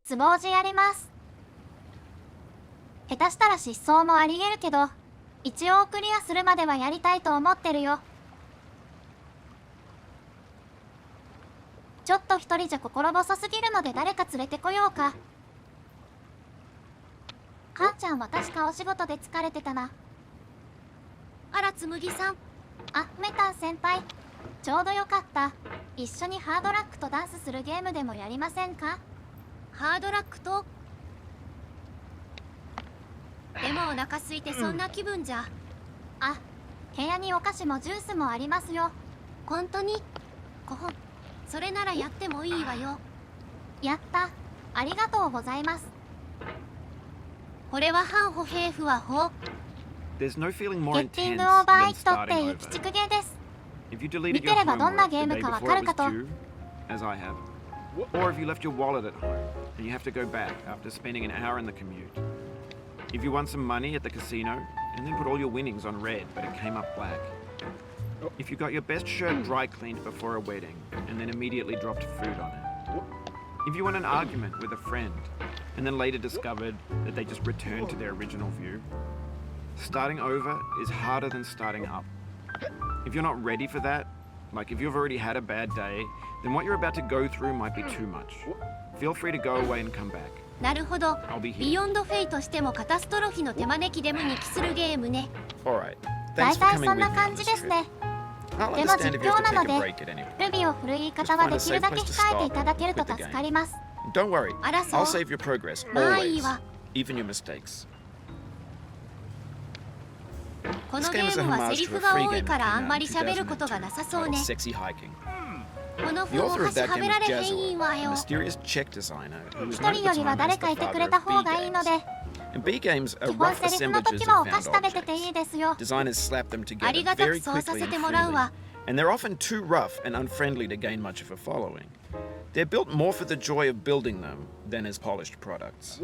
つぼうじやります。下手したら失踪もありえるけど、一応クリアするまではやりたいと思ってるよ。ちょっと一人じゃ心細すぎるので誰か連れてこようか。母ちゃんは確かお仕事で疲れてたな。あら、つむぎさん。あ、メタン先輩。ちょうどよかった。一緒にハードラックとダンスするゲームでもやりませんか？ハードラックと？でもお腹空いてそんな気分じゃ。あ、部屋にお菓子もジュースもありますよ。本当に？それならやってもいいわよ。やった。ありがとうございます。これは反歩兵符は法。ゲッティングオーバーイットっていう鬼畜ゲーです。見てればどんなゲームかわかるかと。Or if you left your wallet at home and you have to go back after spending an hour in the commute. If you won some money at the casino and then put all your winnings on red but it came up black. If you got your best shirt dry cleaned before a wedding and then immediately dropped food on it. If you won an argument with a friend and then later discovered that they just returned to their original view. Starting over is harder than starting up. If you're not ready for that, like if you've already had a bad day, then what you're about to go through might be too much. Feel free to go away and come back. なるほど。ビヨンドフェイとしてもカタストロフィの手招きデモに帰するゲームね。大体そんな感じですね。でも実況なので、ルビを振る言い方はできるだけ控えていただけると助かります。Don't worry, あらそう。I'll save your progress まあいい always, わ。even your mistakes. このゲームはセリフが多いからあんまり喋ることがなさそうね。 Sexy hiking. この The 風を author of 端 that は game べられ was へんいい Jazzle, わ a よ。 mysterious check designer who was 一 known 人 at よ the りは time 誰 as か the いてく father れ of た B 方がいいので、 games. And B games are 基本 rough セリフの assemblages 時はお of 菓子 found 食べてていい objects. ですよ。Designers slap them あ together りがた very くそうさ quickly せて and もらう freely. わ。And they're often too rough and unfriendly to gain much of a following. They're built more for the joy of building them than as polished products.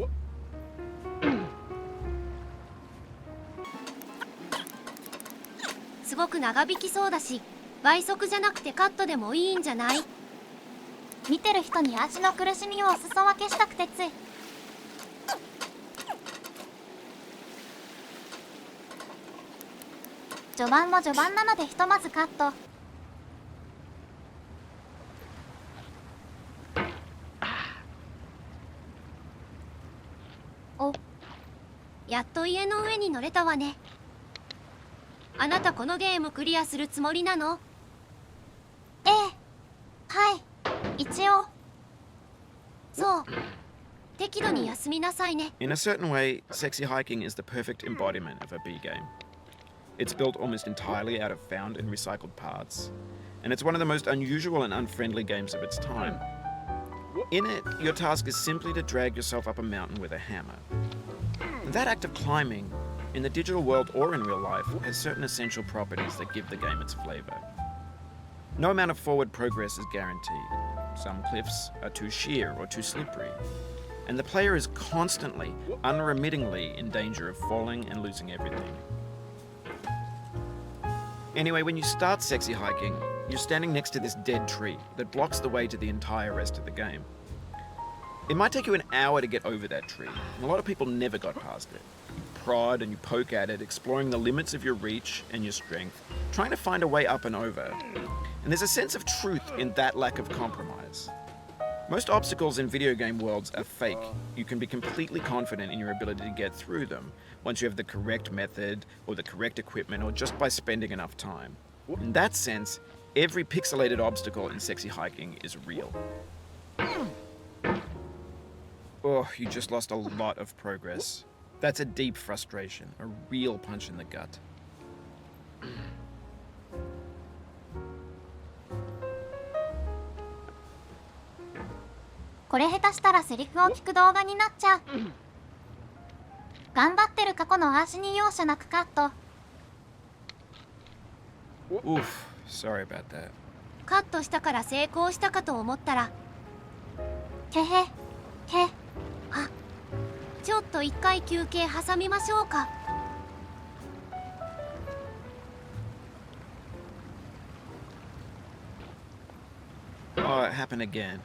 すごく長引きそうだし、倍速じゃなくてカットでもいいんじゃない？見てる人に足の苦しみをお裾分けしたくてつい。序盤も序盤なのでひとまずカット。お、やっと家の上に乗れたわね。あなたこのゲームクリアするつもりなの？ええ、はい、一応。そう。適度に休みなさいね。 In a certain way, sexy hiking is the perfect embodiment of a B game. It's built almost entirely out of found and recycled parts, and it's one of the most unusual and unfriendly games of its time. In it, your task is simply to drag yourself up a mountain with a hammer. That act of climbing, in the digital world or in real life, has certain essential properties that give the game its flavor. No amount of forward progress is guaranteed. Some cliffs are too sheer or too slippery, and the player is constantly, unremittingly in danger of falling and losing everything. Anyway, when you start sexy hiking, you're standing next to this dead tree that blocks the way to the entire rest of the game. It might take you an hour to get over that tree, and a lot of people never got past it. You prod and you poke at it, exploring the limits of your reach and your strength, trying to find a way up and over. And there's a sense of truth in that lack of compromise. Most obstacles in video game worlds are fake. You can be completely confident in your ability to get through them once you have the correct method or the correct equipment or just by spending enough time. In that sense, every pixelated obstacle in sexy hiking is real. Oh, you just lost a lot of progress. That's a deep frustration, a real punch in the gut. これ下手したらセリフを聞く動画になっちゃう。頑張ってる過去の足に容赦なくカット。Oof, sorry about that. カットしたから成功したかと思ったら。へへ、へ。あ、ちょっと一回休憩挟みましょうか。Oh, it happened again.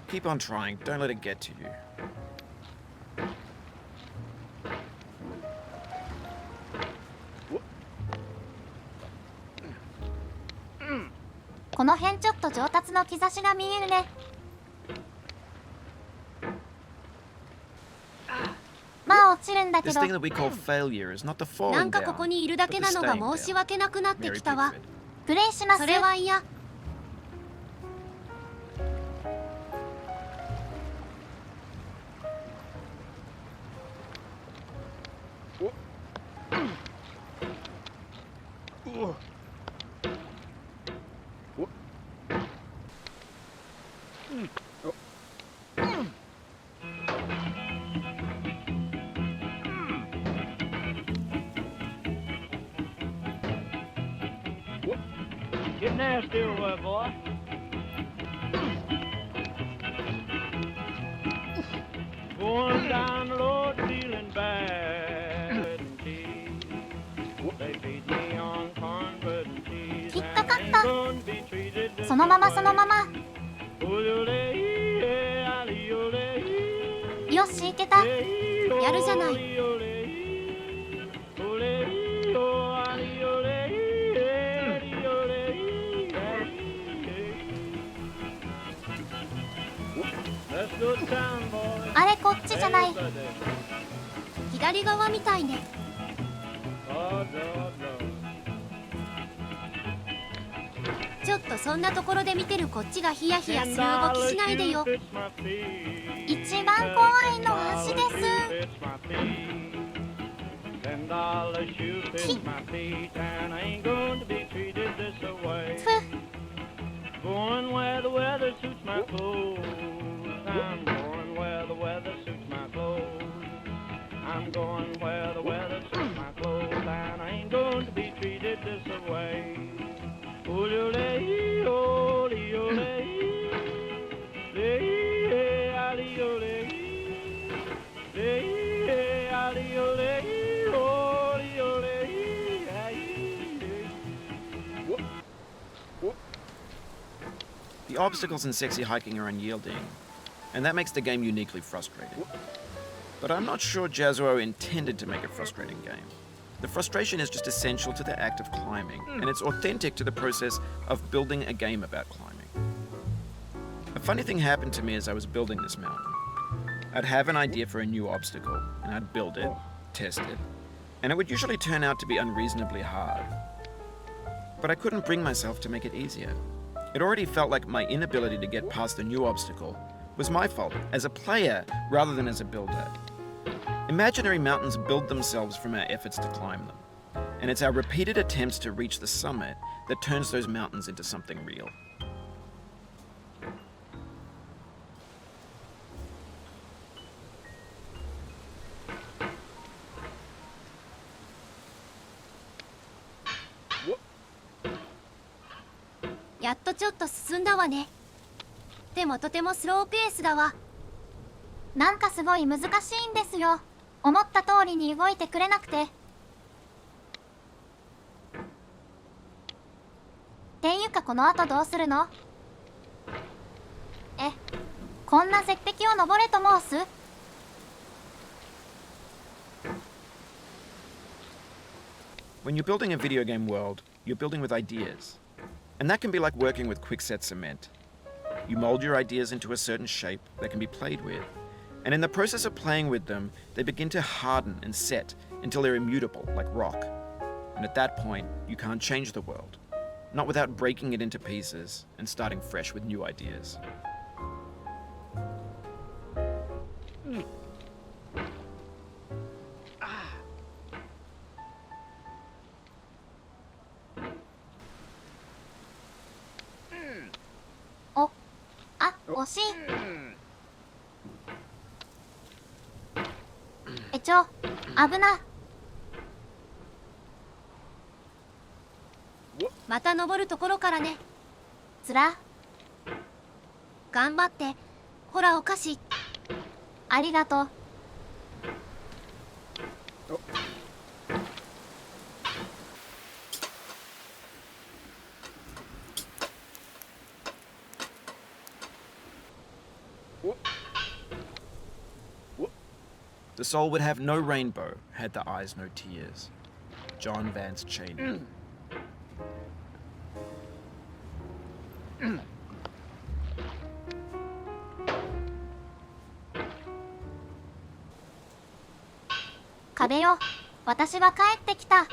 Keep on trying. Don't let it get to you. この辺ちょっと上達の兆しが見えるね。まあ落ちるんだけ This ど。 thing that we call failure is not the な falling んかここ down, にいるだ but け the なのが staying 申し down. 訳なくなって Mary きたわ。 Pickford. プレイします。それは嫌。Get nasty over there, boy. Going down the road feeling bad and cheese. They feed me on cornbread and cheese. 引っかかっ And た。 ain't gonna be treated this そのままそのまま。 way. よし、いけた。やるじゃない。 あれこっちじゃない。左側みたいね。ちょっとそんなところで見てるこっちがヒヤヒヤする動きしないでよ。一番怖いの足です。Going where the weather suits my clothes. I'm going where the weather suits my clothes. I'm going where the weather suits my clothes. And I ain't going to be treated this way. Ole, ole, ole, ole, The obstacles in sexy hiking are unyielding, and that makes the game uniquely frustrating. But I'm not sure Jazuo intended to make a frustrating game. The frustration is just essential to the act of climbing, and it's authentic to the process of building a game about climbing. A funny thing happened to me as I was building this mountain. I'd have an idea for a new obstacle, and I'd build it, test it, and it would usually turn out to be unreasonably hard. But I couldn't bring myself to make it easier. It already felt like my inability to get past the new obstacle was my fault as a player rather than as a builder. Imaginary mountains build themselves from our efforts to climb them, and it's our repeated attempts to reach the summit that turns those mountains into something real. ole. やっとちょっと進んだわね。でもとてもスローペースだわ。なんかすごい難しいんですよ。思った通りに動いてくれなくて。っていうかこの後どうするの？え、こんな絶壁を登れと申す？ When you're building a video game world, you're building with ideas. And that can be like working with quickset cement. You mold your ideas into a certain shape that can be played with. And in the process of playing with them, they begin to harden and set until they're immutable, like rock. And at that point, you can't change the world. Not without breaking it into pieces and starting fresh with new ideas. Oh, あ、惜しい。危な。また登るところからね。つら。頑張って。ほらお菓子。ありがとう。The soul would have no rainbow had the eyes no tears. John Vance Cheney.壁よ、私は帰ってきた。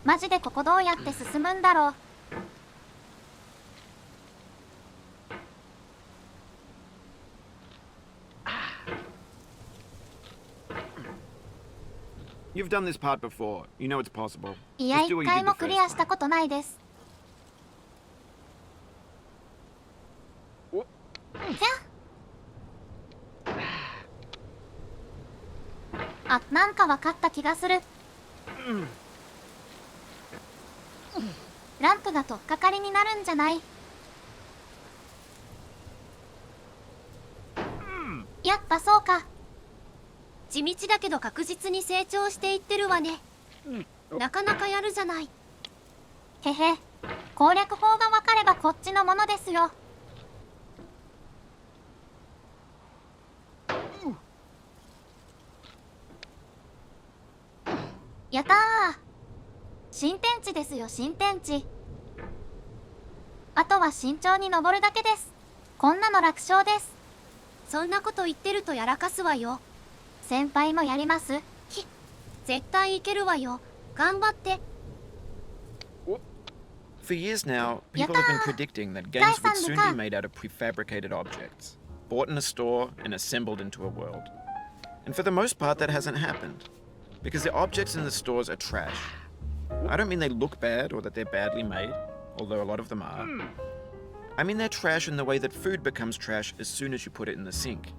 マジでここどうやって進むんだろう。You've done this part before. You know it's possible. いや、一回もクリアしたことないです。じゃあ、なんか分かった気がする。ランプが取っかかりになるんじゃない？やっぱそうか。地道だけど確実に成長していってるわね。なかなかやるじゃない。へへ、攻略法が分かればこっちのものですよ。やったー。新天地ですよ、新天地。あとは慎重に登るだけです。こんなの楽勝です。そんなこと言ってるとやらかすわよ。先輩もやります？絶対いけるわよ。頑張って。For years now, people have been predicting that games would soon be made out of prefabricated objects, bought in a store and assembled into a world. And for the most part, that hasn't happened, because the objects in the stores are trash. I don't mean they look bad or that they're badly made, although a lot of them are. I mean they're trash in the way that food becomes trash as soon as you put it in the sink.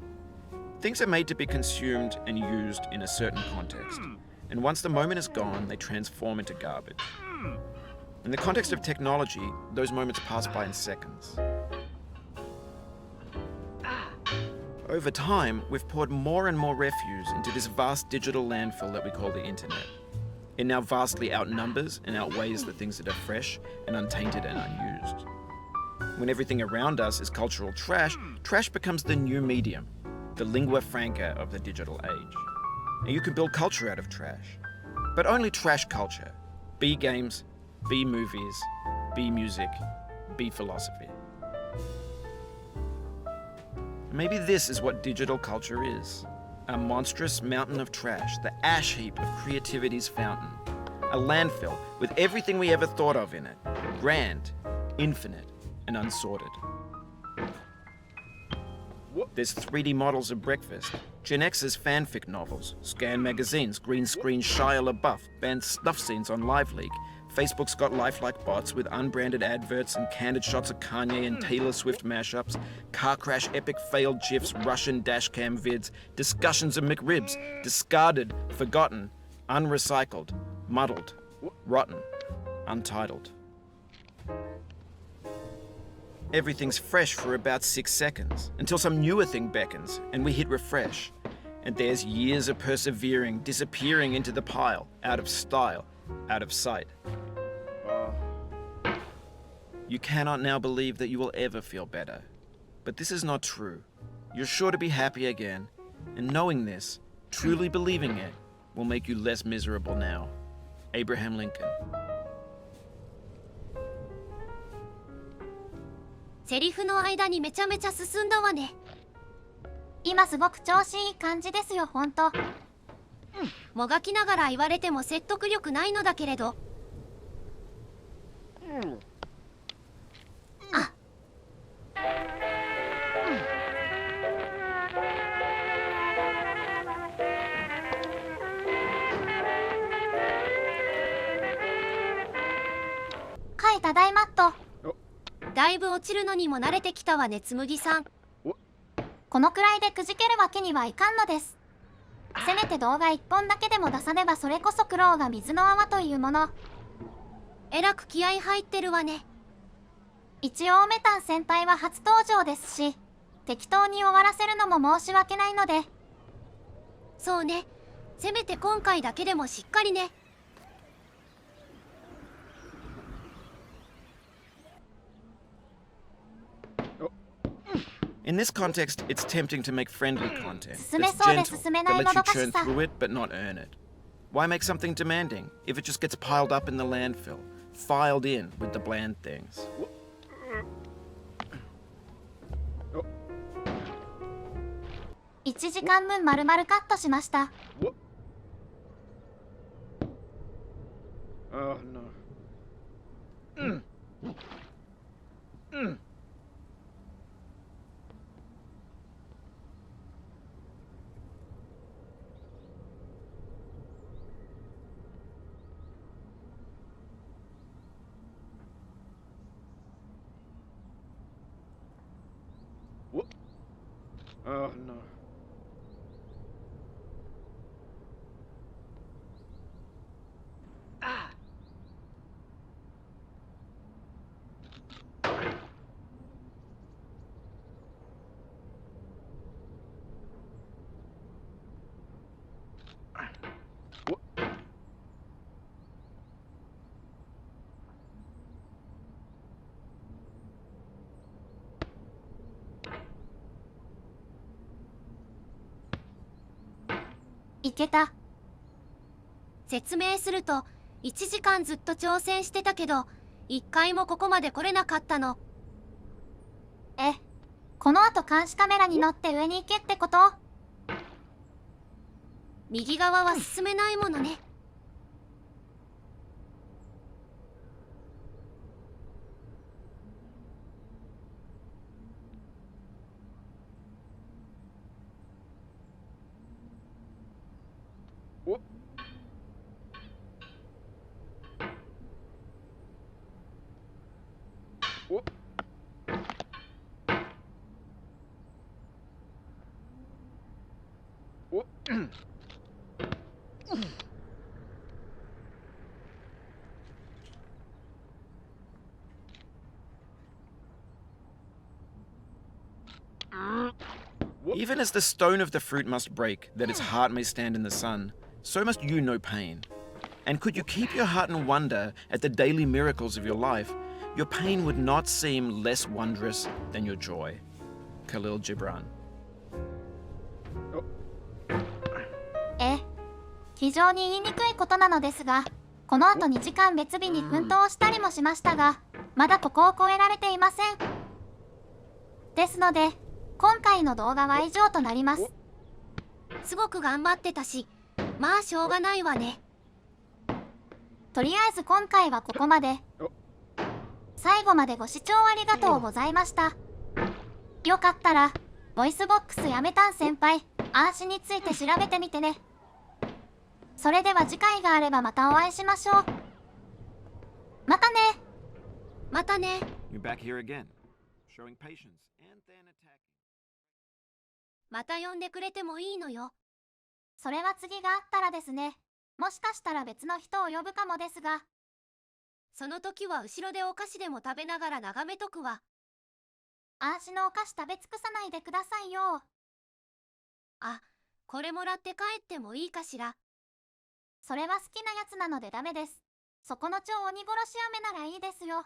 Things are made to be consumed and used in a certain context, and once the moment is gone, they transform into garbage. In the context of technology, those moments pass by in seconds. Over time, we've poured more and more refuse into this vast digital landfill that we call the internet. It now vastly outnumbers and outweighs the things that are fresh and untainted and unused. When everything around us is cultural trash, trash becomes the new medium, the lingua franca of the digital age. And you can build culture out of trash. But only trash culture. B games, B movies, B music, B philosophy. Maybe this is what digital culture is. A monstrous mountain of trash, the ash heap of creativity's fountain. A landfill with everything we ever thought of in it. Grand, infinite, and unsorted. There's 3D models of breakfast, Gen X's fanfic novels, scan magazines, green screen Shia LaBeouf, banned snuff scenes on LiveLeak. Facebook's got lifelike bots with unbranded adverts and candid shots of Kanye and Taylor Swift mashups, car crash epic failed GIFs, Russian dashcam vids, discussions of McRibs, discarded, forgotten, unrecycled, muddled, rotten, untitled. Everything's fresh for about 6 seconds, until some newer thing beckons, and we hit refresh. And there's years of persevering, disappearing into the pile, out of style, out of sight. You cannot now believe that you will ever feel better. But this is not true. You're sure to be happy again, and knowing this, truly believing it, will make you less miserable now. Abraham Lincoln. セリフの間にめちゃめちゃ進んだわね。今すごく調子いい感じですよ、ほんと。もがきながら言われても説得力ないのだけれど。あ。書いた大マット。だいぶ落ちるのにも慣れてきたわね、つむぎさん。このくらいでくじけるわけにはいかんのです。せめて動画1本だけでも出さねば、それこそ苦労が水の泡というもの。えらく気合い入ってるわね。一応メタン先輩は初登場ですし、適当に終わらせるのも申し訳ないので。そうね、せめて今回だけでもしっかりね。In this context, it's tempting to make friendly content that's 進めそうで gentle, 進め that ない lets も you どか churn しさ。 through it but not earn it. Why make something demanding if it just gets piled up in the landfill, filed in with the bland things? 1時間分丸々カットしました。Oh no. Oh no.いけた。説明すると、1時間ずっと挑戦してたけど、1回もここまで来れなかったの。この後監視カメラに乗って上に行けってこと？右側は進めないものね。Even as the stone of the fruit must break, that its heart may stand in the sun, so must you know pain. And could you keep your heart in wonder at the daily miracles of your life, your pain would not seem less wondrous than your joy. Khalil Gibran. 非常に言いにくいことなのですが、この後2時間別日に奮闘したりもしましたが、まだここを超えられていません。ですので、今回の動画は以上となります。すごく頑張ってたし、まあしょうがないわね。とりあえず今回はここまで。最後までご視聴ありがとうございました。よかったら、VOICEVOX やめたん先輩、暗視について調べてみてね。それでは次回があればまたお会いしましょう。またね。またね。 You're back here again, showing patience and then attacking. また呼んでくれてもいいのよ。それは次があったらですね。もしかしたら別の人を呼ぶかもですが。その時は後ろでお菓子でも食べながら眺めとくわ。暗視のお菓子食べ尽くさないでくださいよ。あ、これもらって帰ってもいいかしら。それは好きなやつなのでダメです。そこの超鬼殺し飴ならいいですよ。